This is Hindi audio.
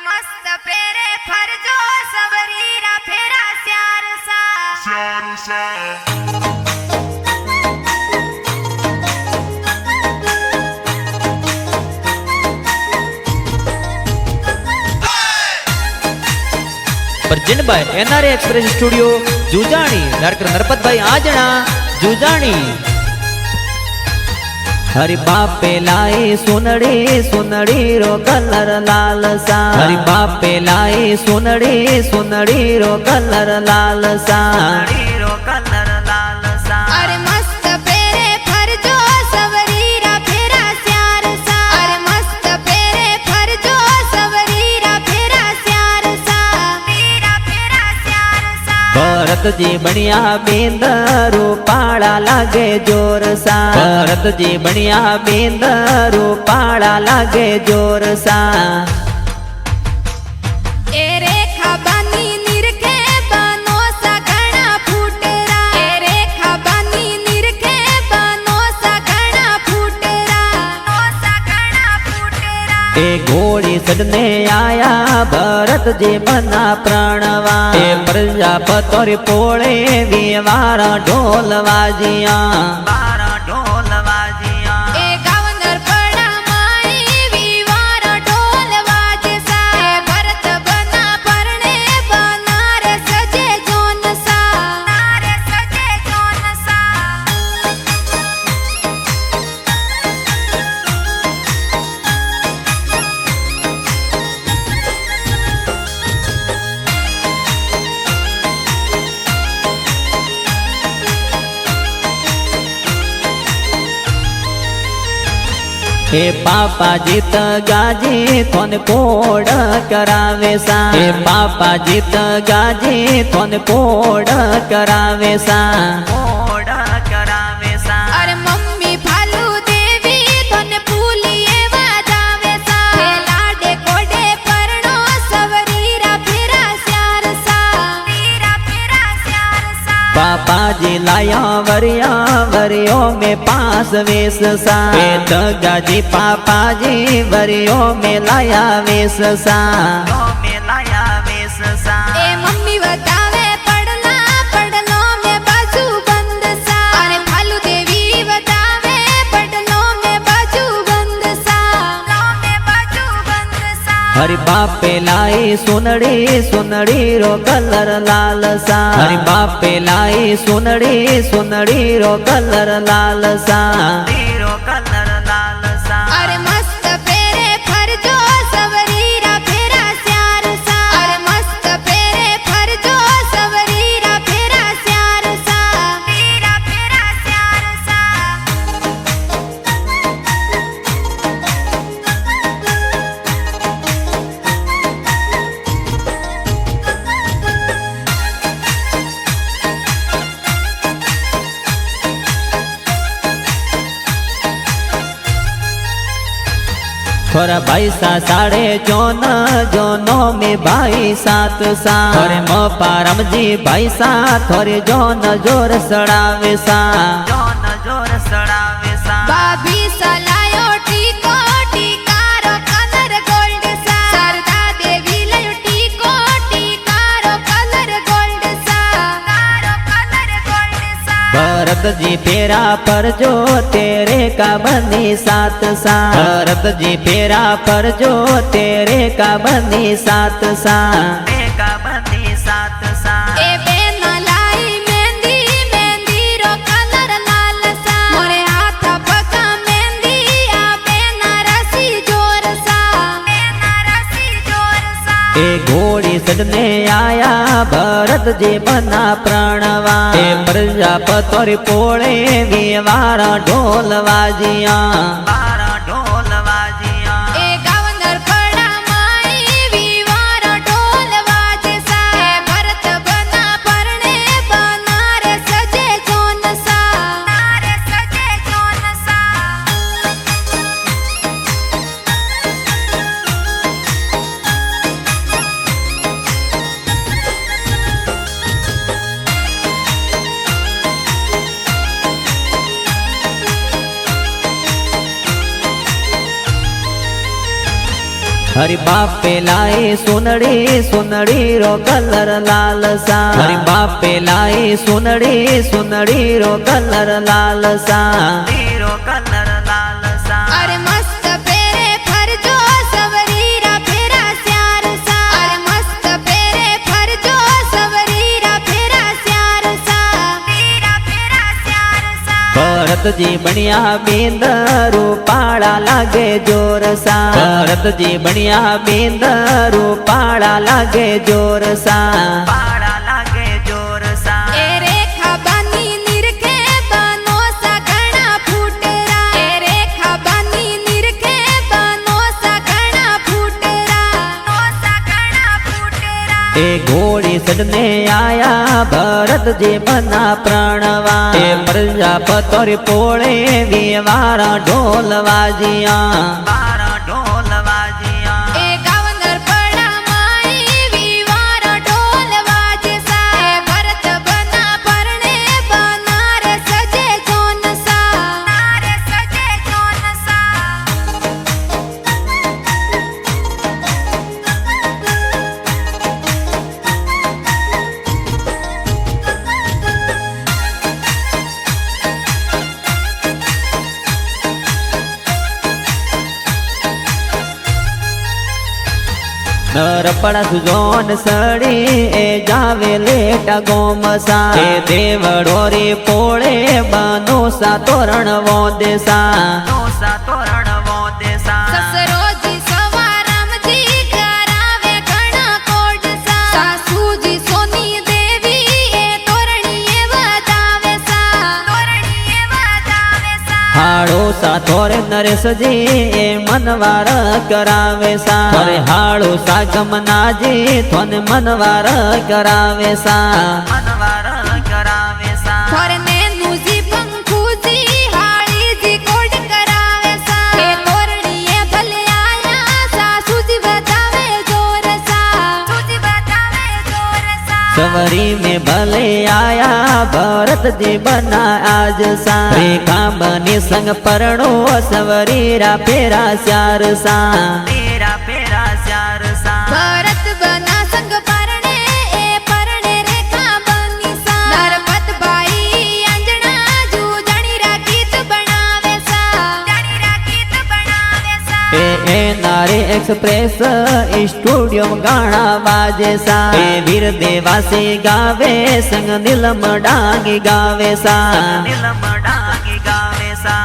मस्त पेरे फरजो सवरीरा फेरा स्यार सा परजिन भाई एनआरए एक्सप्रेस स्टूडियो जूजाणी डायरेक्टर नरपत भाई आजना जूजाणी। हरि बापे लाई सुनड़ी सुनड़ी रो कलर लाल सा। हरि बापे लाई सुनड़ी सुनड़ी रो कलर लाल सा। अरे मस्त पेरे फरजो सवरीरा फेरा स्यार सा। अरे मस्त पेरे फरजो सवरीरा फेरा स्यार सा। फेरा स्यार सा। भरत जी बनिया बेंदरू पाड़ा लागे जोर सा। भरत जी बनिया बेंदरू पाड़ा लागे जोर सा। ए रेखा बानी निरखे बानो सा घना फूटरा। ए रेखा बानी निरखे बानो सा घना फूटरा। ए घोड़ी सदने आया भरत जी मना प्रणवा। ए प्रजापति पोळे वीवारा ढोल वाजिया। ए गावनर पड़ा माई वीवारा ढोल वाजे सा। ए भरत बना परणे बनारे सजे जोन सा। हे पापा जीत गाजी थोन कोड करावे सा। हे पापा जीत गाजी थोन कोड करावे सा। अरे मम्मी फालू देवी तने फूलिए वाजावे सा। हे लाडे कोडे परणो सवरीरा फेरा स्यार सा। पापा जी लाया वरिया वरियो में पास वेश सा। हे गाजी पापा जी वरियो में लाया वेश सा। ए मम्मी बतावे पढ़ना पढ़लो में बाजू बंद सा। अरे फालू देवी बतावे पढ़लो में बाजू बंद सा। हरि बापे लाई सुनड़ी सुनड़ी रो कलर लाल सा। हरि बापे लाई सुनड़ी सुनड़ी रो कलर लाल सा। अरे मस्त पेरे फरजो सवरीरा फेरा स्यार सा। अरे मस्त पेरे फरजो सवरीरा फेरा स्यार सा। थोड़ा भाई सा साढ़े जोन जोनो में भाई सात सा। थोड़े मो पारम जी भाई सा थोड़े जोन जोर सड़ावे सा। बाबी सलायो टीको टीकारो कलर गोल्ड सा। सरदा देवी लायो टीको टीकारो कलर गोल्ड सा। भरत जी फेरा पर जो तेरे का बनी सात सा। भरत जी फेरा पर जो तेरे का बनी सात सा। ए बेना लाई मेहंदी मेहंदी रो कलर लाल सा। मोरे हाथ पका मेहंदी आ बेना रसी जोर सा। ए घोड़ी सदने आया भरत जी मना प्रणवा। ए प्रजापति पोळे वीवारा ढोल वाजिया। ए गावनर पड़ा माई वीवारा ढोल वाजे सा। ए भरत बना परणे बनारे सजे जोन सा। हरि बाप पे लाई सुनड़ी सुनड़ी रो कलर लाल सा हरि बाप पे लाई सुनड़ी सुनड़ी रो कलर लाल सा कलर लाल सा अरे मस्त पेरे फरजो सवरीरा फेरा स्यार सा अरे मस्त पेरे फरजो सवरीरा फेरा स्यार सा फेरा स्यार सा भरत जी बनिया बिंद रूपाड़ा लागे जोर सा भरत जी बनिया बिंद रूपाड़ा लागे जोर सा लागे जोर सा ए रेखा बानी निरखे बानो सा घना फूटरा ए रेखा बानी निरखे बानो सा घना फूटरा नो सा घना फूटरा ए घोड़ी सजने आया भरत जी बना प्रणवा ए प्रजापति पोळे वीवारा ढोल वाजिया ढोल वाजिया ए गावनर पड़ा माई वीवारा ढोल वाजे सा ए भरत बना परणे बनार सजे जोन सा नार सजे जोन सा नर पड़ा सुजोन सड़ी ए जावे लेटा गोमसा ए देवड़ो रे पोळे बानो सा तोरण वो देसा तोरण वो देसा ससरो जी सवाराम जी करावे घना कोड सा सासू जी सोनी देवी ए तोरણીએ વધાવે सा तोरણીએ વધાવે सा हाड़ो सा तोरे नरेश जी ए मनवार करावे सा अरे हाड़ो सा गमना जी थोने मनवार करावे सा मनवार करावे सा थोरे नेनु जी पंखू जी हाड़ी जी कोड करावे सा ए तोरણીએ ભલે આયા સાસુ जी बतावे जोर सा सूजी बतावे जोर सा सवरी में भले आया भरत जी बना आज सा रेखा बनी संग परणो सवरी रा फेरा स्यार सा फेरा स्यार सा भरत बना संग परणे ए परणे रेखा बनी सा नरपत भाई अंजना जू जणी रा गीत बनावे सा जणी रा गीत बनावे सा ए नारे एक्सप्रेस स्टूडियो में गाना बाजे सा ए वीर देवासी गावे संग नीलम डांगी गावे सा नीलम डांगी गावे सा।